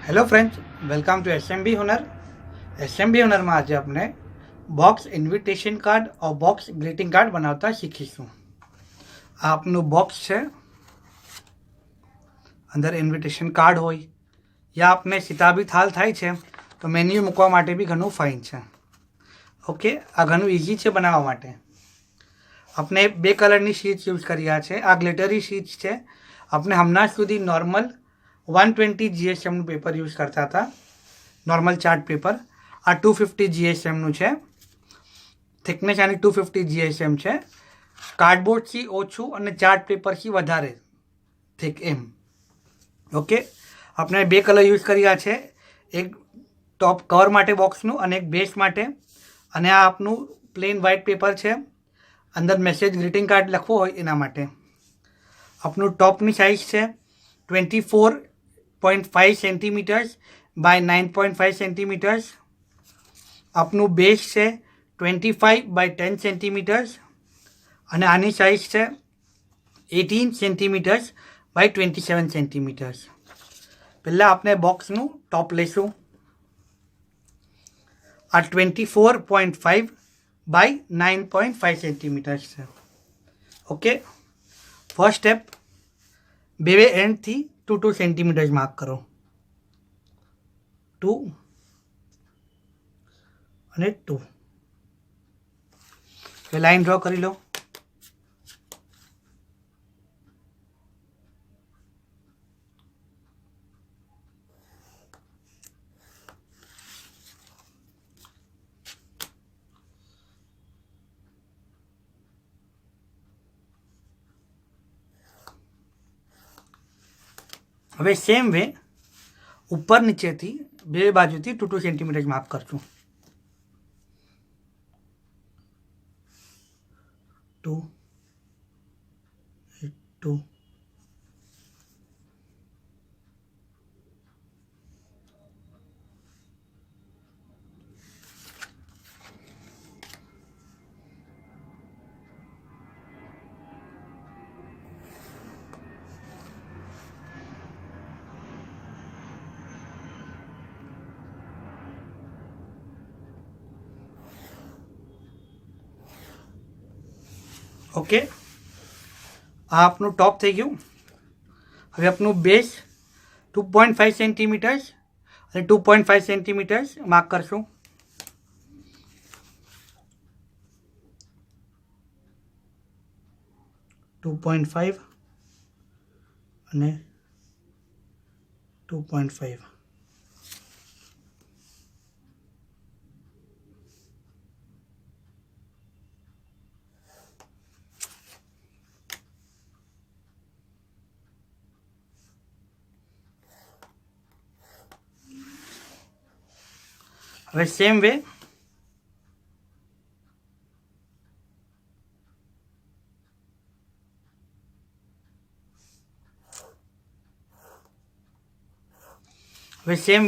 Hello friends, welcome to SMB Hunar. એસએમબી હુનરમાં આજે આપણે બોક્સ ઇન્વિટેશન કાર્ડ और બોક્સ ગ્રીટિંગ કાર્ડ બનાવતા શીખીશું. આ આપનું બોક્સ છે, અંદર ઇન્વિટેશન કાર્ડ હોય યા આપને સિતાબી થાલ થાય છે તો મેન્યુ મૂકવા માટે બી ઘણું ફાઇન છે. ઓકે, આ ઘણું ઇઝી છે બનાવવા માટે. આપણે બે કલરની શીટ્સ યુઝ કર્યા છે. આ ગ્લિટરી શીટ્સ છે. આપણે હમણાં સુધી નોર્મલ 120 GSMનું પેપર યુઝ કરતા હતા, નોર્મલ ચાર્ટ પેપર. આ 250 GSMનું છે. થિકનેસ આની 250 GSM છે. કાર્ડબોર્ડથી ઓછું અને ચાર્ટ પેપરથી વધારે થિક એમ. ઓકે, આપણે બે કલર યુઝ કર્યા છે, એક ટોપ કવર માટે બોક્સનું અને એક બેઝ માટે. અને આ આપનું પ્લેન વ્હાઇટ પેપર છે, અંદર મેસેજ ગ્રીટિંગ કાર્ડ લખવો હોય એના માટે. આપનું ટોપની સાઇઝ છે 24.5 સેન્ટીમીટર્સ બાય 9.5 સેન્ટીમીટર્સ. આપનું બેઝ છે 25 બાય 10 સેન્ટીમીટર્સ અને આની સાઇઝ છે 18 સેન્ટીમીટર્સ બાય 27 સેન્ટીમીટર્સ. પહેલાં આપણે બોક્સનું ટોપ લઈશું. આ 24.5 બાય 9.5 સેન્ટીમીટર્સ છે. ઓકે, ફર્સ્ટ સ્ટેપ, બે એન્ડથી 2 સેન્ટીમીટર્સ માર્ક કરો. 2 અને 2. હવે લાઈન ડ્રો કરી લો. હવે સેમ વે ઉપર નીચેથી બે બાજુથી 2 સેન્ટીમીટર માર્ક કરશું. 2 2. ઓકે, આ આપનું ટોપ થઈ ગયું. હવે આપનું બેઝ 2.5 સેન્ટીમીટર્સ અને 2.5 સેન્ટીમીટર્સ માર્ક કરશું. .5 અને 2.5. હવે સેમ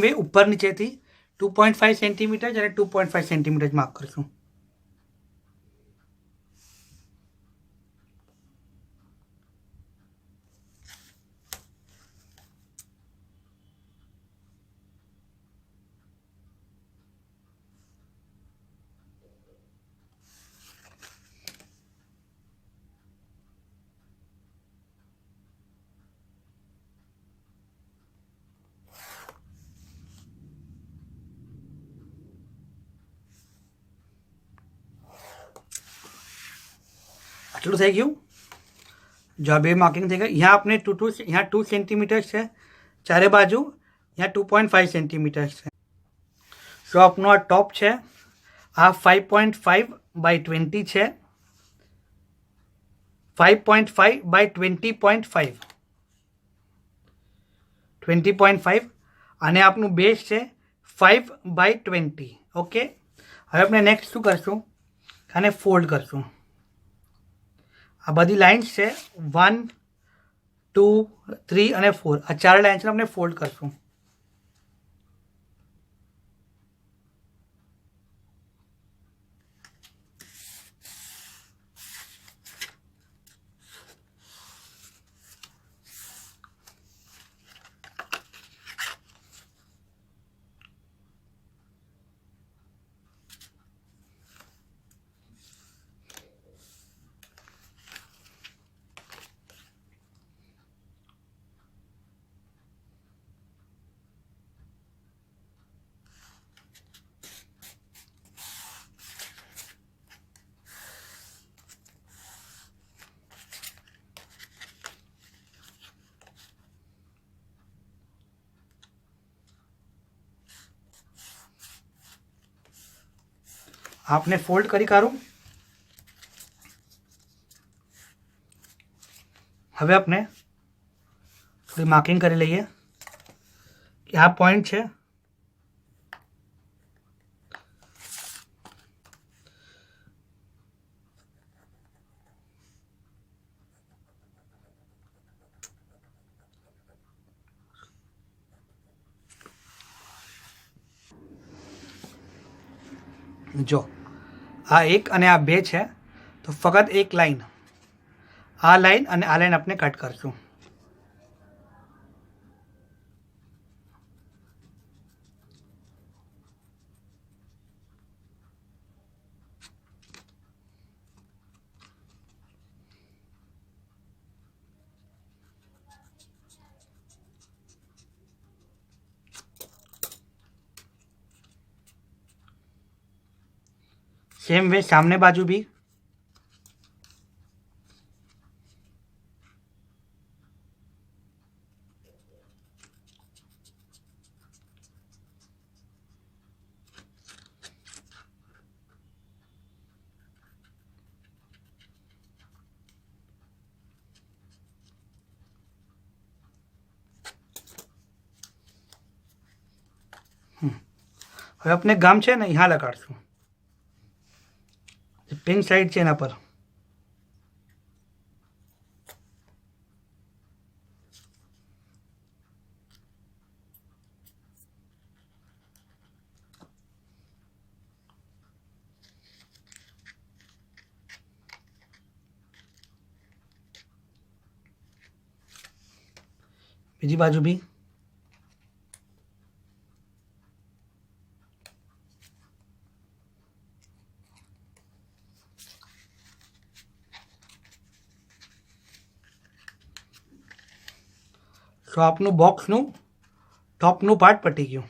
વે ઉપર નીચેથી 2.5 સેન્ટીમીટર અને 2.5 સેન્ટીમીટર માર્ક કરશું. આટલું થઈ ગયું. જો આ બે માર્કિંગ થઈ ગયા. यहाँ આપણે यहाँ 2 સેન્ટીમીટર છે ચારે બાજુ, यहाँ 2.5 સેન્ટીમીટર છે. સો આપનો આ ટોપ છે, આ 5.5 બાય 20 છે. 5.5 બાય 20.5 20.5 અને આપનું બેઝ છે 5 બાય 20. ઓકે, હવે આપણે નેક્સ્ટ શું કરશું, આને ફોલ્ડ કરશું. આ બધી લાઇન્સ છે 1 2 3 અને 4. આ ચાર લાઇન્સને આપણે ફોલ્ડ કરશું. आपने फोल्ड करी काढू। હવે આપણે થોડી માર્કિંગ કરી લઈએ કે આ પોઈન્ટ છે જો આ એક અને આ બે છે તો ફક્ત એક લાઈન આ લાઈન અને આ લાઈન આપણે કટ કરશું। सेम वे सामने बाजू भी હવે अपने गम है ने यहाँ लगाड़शू पिंक साइड है एना पर बीजी बाजू भी तो आपनु बॉक्सनु टॉपनु पार्ट पटी गયું।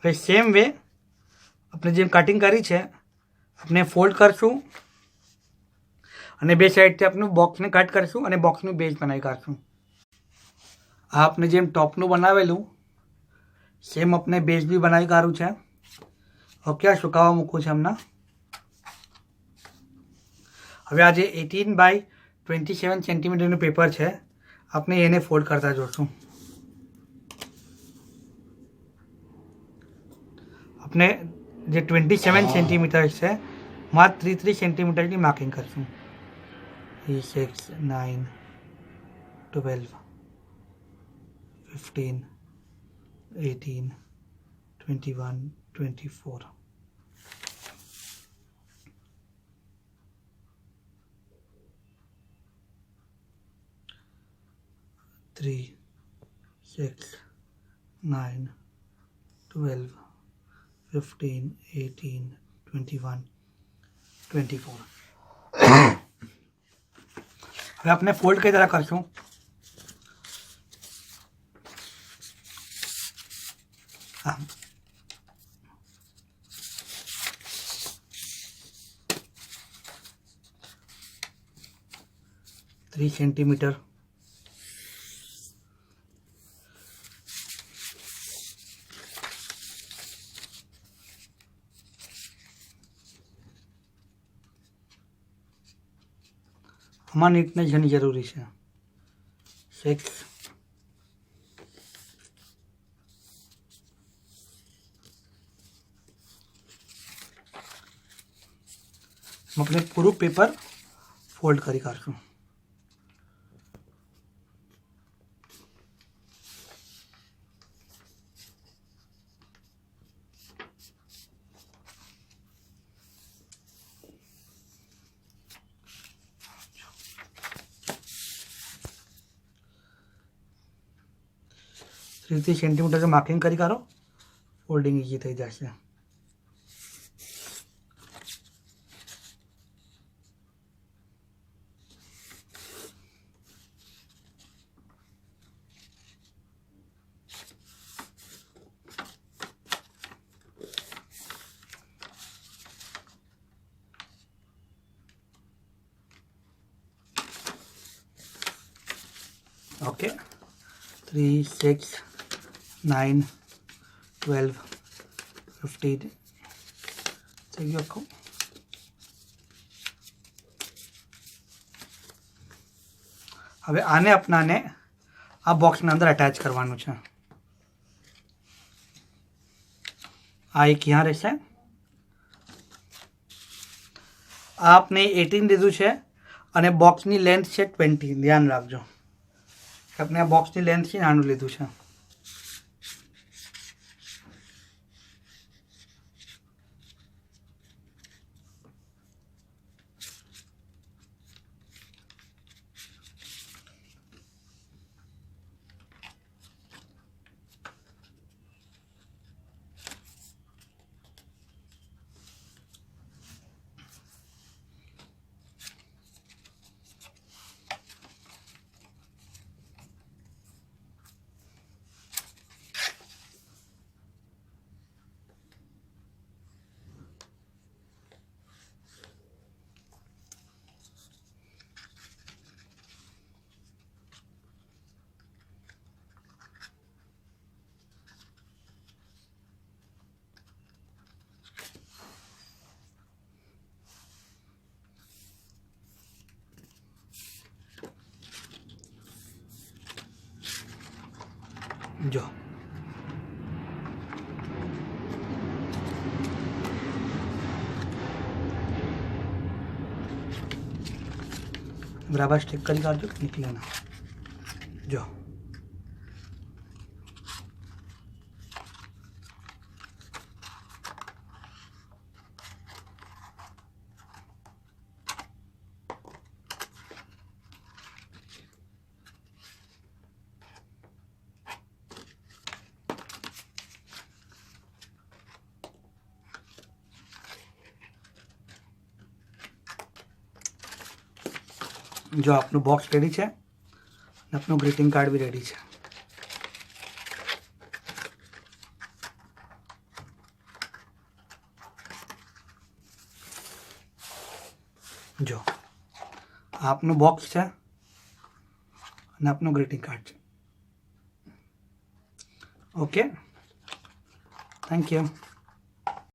હવે સેમ વે આપણે જેમ કટિંગ કરી છે આપણે ફોલ્ડ કરશું અને બે સાઈડથી આપણું બોક્સને કટ કરશું અને બોક્સનું બેઝ બનાવી કાઢશું। આ આપણે જેમ ટોપનું બનાવેલું સેમ આપણે બેઝ બી બનાવી કાઢવું છે। ઓકે, આ સુકાવા મૂકવું છે હમણાં। હવે આજે 18 બાય 27 સેન્ટીમીટરનું પેપર છે, આપણે એને ફોલ્ડ કરતા જોશું। આપણે જે 27 સેન્ટીમીટર છે માત્ર 3 સેન્ટીમીટરની માર્કિંગ કરશું। 3 6 9 12 15 18 21 24 3 6 9 12 15 18 21 24 હવે આપણે ફોલ્ડ કઈ तरह કરશું? આમ 3 સેન્ટીમીટર हमारे इतने जनी जरूरी है। 6 हम अपने पूरा पेपर फोल्ड करी काढશું। थ्री सेंटीमीटर से मार्किंग करी काढो, फोल्डिंग इजी થઈ જશે। ओके 3 6 9, 12, 15 થઈ ગયું આખું. હવે આને આપણાને આ બોક્સના અંદર અટેચ કરવાનું છે. આ એક यहाँ રહેશે. આ આપણે 18 લીધું છે અને બોક્સની લેન્થ છે 20. ધ્યાન રાખજો આપણે આ બોક્સની લેન્થ છે નાનું લીધું છે. જો બરાબર સ્ટિક કરી કાઢજો નીકળે ના. જો જો આપનું બોક્સ રેડી છે અને આપનું ગ્રીટિંગ કાર્ડ બી રેડી છે. જો આપનું બોક્સ છે અને આપનું ગ્રીટિંગ કાર્ડ છે. Okay, thank you.